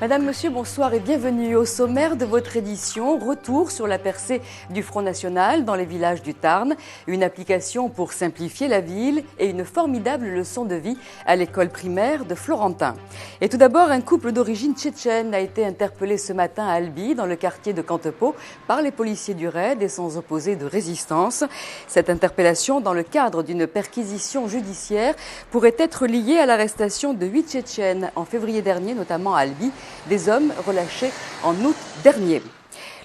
Madame, Monsieur, bonsoir et bienvenue au sommaire de votre édition. Retour sur la percée du Front National dans les villages du Tarn, une application pour simplifier la ville et une formidable leçon de vie à l'école primaire de Florentin. Et tout d'abord, un couple d'origine tchétchène a été interpellé ce matin à Albi, dans le quartier de Cantepeau, par les policiers du RAID et sans opposer de résistance. Cette interpellation, dans le cadre d'une perquisition judiciaire, pourrait être liée à l'arrestation de 8 Tchétchènes en février dernier, notamment à Albi, des hommes relâchés en août dernier.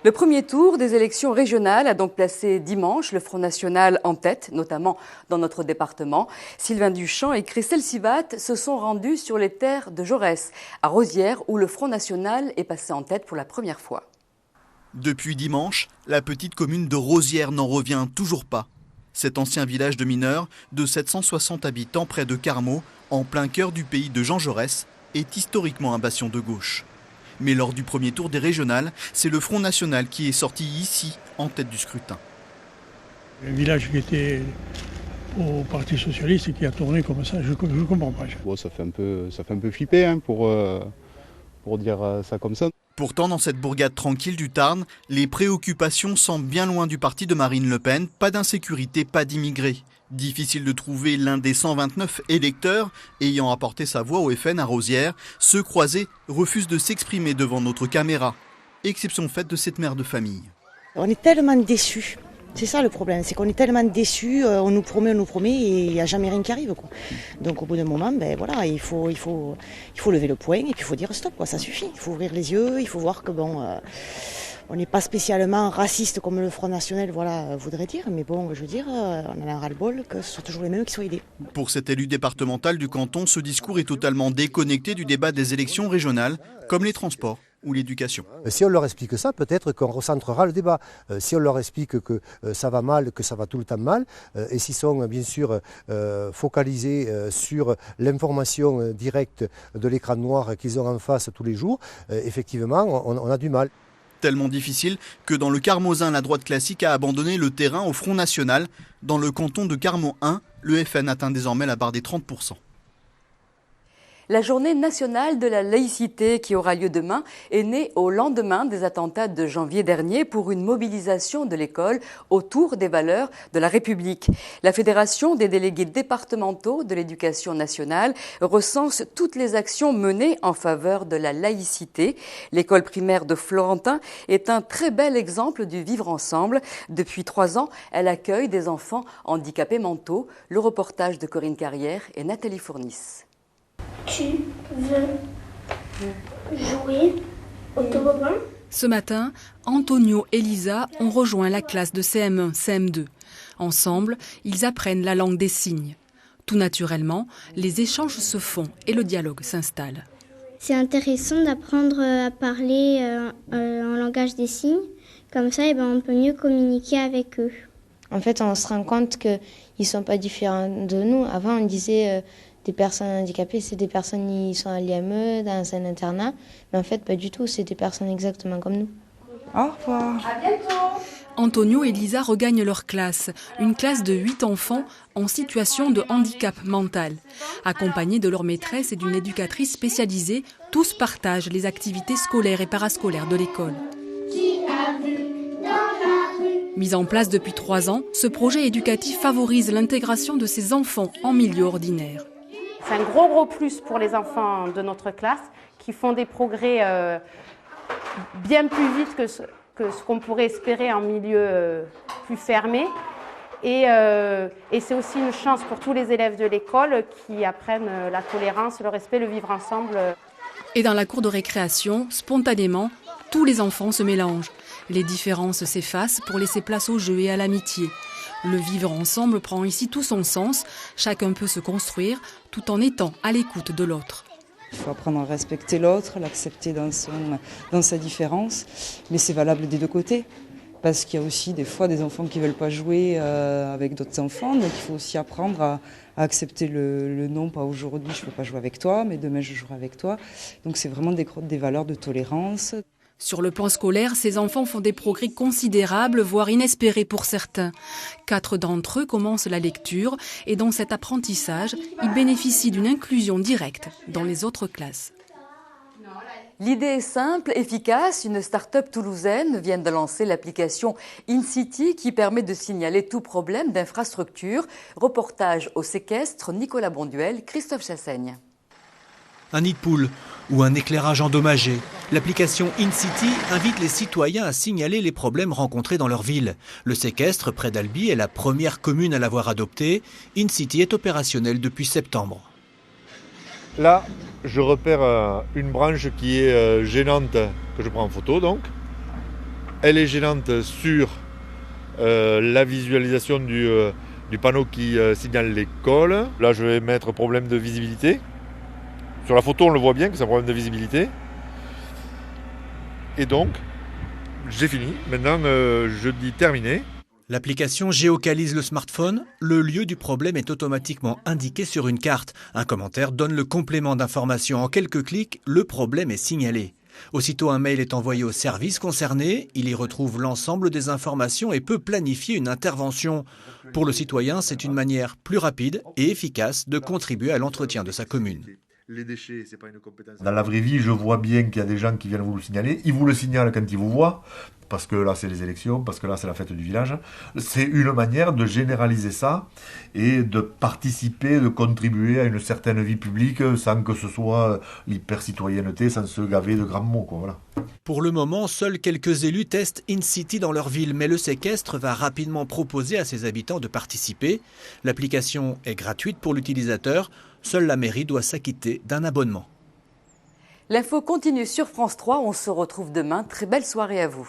Le premier tour des élections régionales a donc placé dimanche le Front National en tête, notamment dans notre département. Sylvain Duchamp et Christelle Sivat se sont rendus sur les terres de Jaurès, à Rosières, où le Front National est passé en tête pour la première fois. Depuis dimanche, la petite commune de Rosières n'en revient toujours pas. Cet ancien village de mineurs de 760 habitants près de Carmaux, en plein cœur du pays de Jean Jaurès, est historiquement un bastion de gauche. Mais lors du premier tour des régionales, c'est le Front National qui est sorti ici, en tête du scrutin. Un village qui était au Parti Socialiste et qui a tourné comme ça, je ne comprends pas. Bon, ça fait un peu flipper pour dire ça comme ça. Pourtant, dans cette bourgade tranquille du Tarn, les préoccupations semblent bien loin du parti de Marine Le Pen. Pas d'insécurité, pas d'immigrés. Difficile de trouver l'un des 129 électeurs ayant apporté sa voix au FN à Rosières. Ceux croisés refusent de s'exprimer devant notre caméra. Exception faite de cette mère de famille. On est tellement déçus. C'est ça le problème, c'est qu'on est tellement déçus, on nous promet et il n'y a jamais rien qui arrive, quoi. Donc au bout d'un moment, voilà, il faut lever le poing et puis il faut dire stop, quoi, ça suffit. Il faut ouvrir les yeux, il faut voir que on n'est pas spécialement raciste comme le Front National voudrait dire, mais bon, je veux dire, on en a ras-le-bol que ce soit toujours les mêmes qui soient aidés. Pour cet élu départemental du canton, ce discours est totalement déconnecté du débat des élections régionales, comme les transports ou l'éducation. Si on leur explique ça, peut-être qu'on recentrera le débat. Si on leur explique que ça va mal, que ça va tout le temps mal, et s'ils sont bien sûr focalisés sur l'information directe de l'écran noir qu'ils ont en face tous les jours, effectivement, on a du mal. Tellement difficile que dans le Carmausin, la droite classique a abandonné le terrain au Front National. Dans le canton de Carmaux 1, le FN atteint désormais la barre des 30%. La journée nationale de la laïcité qui aura lieu demain est née au lendemain des attentats de janvier dernier pour une mobilisation de l'école autour des valeurs de la République. La Fédération des délégués départementaux de l'éducation nationale recense toutes les actions menées en faveur de la laïcité. L'école primaire de Florentin est un très bel exemple du vivre ensemble. Depuis 3 ans, elle accueille des enfants handicapés mentaux. Le reportage de Corinne Carrière et Nathalie Fournis. Tu veux jouer au toboggan ? Ce matin, Antonio et Lisa ont rejoint la classe de CM1, CM2. Ensemble, ils apprennent la langue des signes. Tout naturellement, les échanges se font et le dialogue s'installe. C'est intéressant d'apprendre à parler en langage des signes. Comme ça, on peut mieux communiquer avec eux. En fait, on se rend compte qu'ils ne sont pas différents de nous. Avant, on disait... des personnes handicapées, c'est des personnes qui sont à l'IME, dans un internat. Mais en fait, pas du tout, c'est des personnes exactement comme nous. Au revoir. À bientôt. Antonio et Lisa regagnent leur classe, une classe de 8 enfants en situation de handicap mental. Accompagnés de leur maîtresse et d'une éducatrice spécialisée, tous partagent les activités scolaires et parascolaires de l'école. Mis en place depuis 3 ans, ce projet éducatif favorise l'intégration de ces enfants en milieu ordinaire. C'est un gros plus pour les enfants de notre classe qui font des progrès bien plus vite que ce qu'on pourrait espérer en milieu plus fermé. Et c'est aussi une chance pour tous les élèves de l'école qui apprennent la tolérance, le respect, le vivre ensemble. Et dans la cour de récréation, spontanément, tous les enfants se mélangent. Les différences s'effacent pour laisser place au jeu et à l'amitié. Le vivre ensemble prend ici tout son sens. Chacun peut se construire tout en étant à l'écoute de l'autre. Il faut apprendre à respecter l'autre, l'accepter dans sa différence. Mais c'est valable des deux côtés. Parce qu'il y a aussi des fois des enfants qui ne veulent pas jouer avec d'autres enfants. Donc il faut aussi apprendre à accepter le non, pas aujourd'hui je ne peux pas jouer avec toi, mais demain je jouerai avec toi. Donc c'est vraiment des valeurs de tolérance. Sur le plan scolaire, ces enfants font des progrès considérables, voire inespérés pour certains. 4 d'entre eux commencent la lecture et dans cet apprentissage, ils bénéficient d'une inclusion directe dans les autres classes. L'idée est simple, efficace. Une start-up toulousaine vient de lancer l'application InCity qui permet de signaler tout problème d'infrastructure. Reportage au séquestre, Nicolas Bonduel, Christophe Chassaigne. Un nid de poule ou un éclairage endommagé. L'application InCity invite les citoyens à signaler les problèmes rencontrés dans leur ville. Le séquestre, près d'Albi, est la première commune à l'avoir adopté. InCity est opérationnel depuis septembre. Là, je repère une branche qui est gênante, que je prends en photo donc. Elle est gênante sur la visualisation du panneau qui signale l'école. Là, je vais mettre problème de visibilité. Sur la photo, on le voit bien que c'est un problème de visibilité. Et donc, j'ai fini. Maintenant, je dis terminé. L'application géocalise le smartphone. Le lieu du problème est automatiquement indiqué sur une carte. Un commentaire donne le complément d'information. En quelques clics, le problème est signalé. Aussitôt, un mail est envoyé au service concerné. Il y retrouve l'ensemble des informations et peut planifier une intervention. Pour le citoyen, c'est une manière plus rapide et efficace de contribuer à l'entretien de sa commune. Les déchets, c'est pas une compétence. Dans la vraie vie, je vois bien qu'il y a des gens qui viennent vous le signaler. Ils vous le signalent quand ils vous voient, parce que là, c'est les élections, parce que là, c'est la fête du village. C'est une manière de généraliser ça et de participer, de contribuer à une certaine vie publique sans que ce soit l'hyper-citoyenneté, sans se gaver de grands mots, quoi, voilà. Pour le moment, seuls quelques élus testent InCity dans leur ville, mais le séquestre va rapidement proposer à ses habitants de participer. L'application est gratuite pour l'utilisateur. Seule la mairie doit s'acquitter d'un abonnement. L'info continue sur France 3. On se retrouve demain. Très belle soirée à vous.